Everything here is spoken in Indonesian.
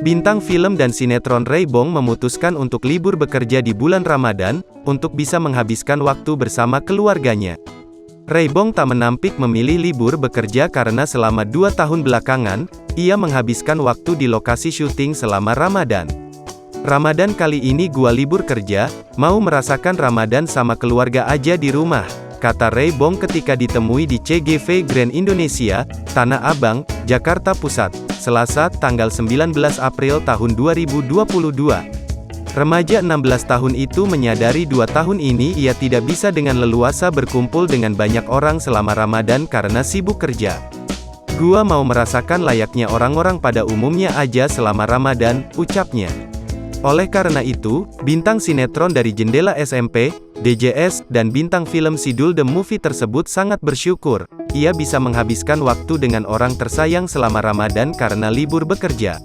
Bintang film dan sinetron Ray Bong memutuskan untuk libur bekerja di bulan Ramadan, untuk bisa menghabiskan waktu bersama keluarganya. Ray Bong tak menampik memilih libur bekerja karena selama 2 tahun belakangan, ia menghabiskan waktu di lokasi syuting selama Ramadan. Ramadan kali ini gua libur kerja, mau merasakan Ramadan sama keluarga aja di rumah, kata Ray Bong ketika ditemui di CGV Grand Indonesia, Tanah Abang, Jakarta Pusat, Selasa, tanggal 19 April tahun 2022. Remaja 16 tahun itu menyadari 2 tahun ini ia tidak bisa dengan leluasa berkumpul dengan banyak orang selama Ramadan karena sibuk kerja. Gua mau merasakan layaknya orang-orang pada umumnya aja selama Ramadan, ucapnya. Oleh karena itu, bintang sinetron dari Jendela SMP, DJS, dan bintang film Sidul The Movie tersebut sangat bersyukur, ia bisa menghabiskan waktu dengan orang tersayang selama Ramadan karena libur bekerja.